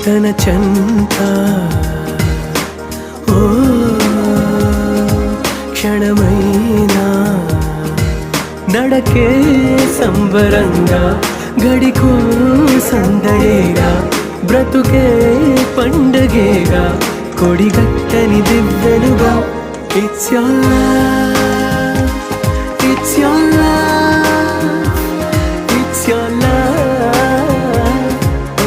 తన చెంత ఓ క్షణమైనా నడకే సంబరంగా గడికో సందడేగా బ్రతుకే పండగేగా కొడిగట్టని దివ్వెనుగా It's your life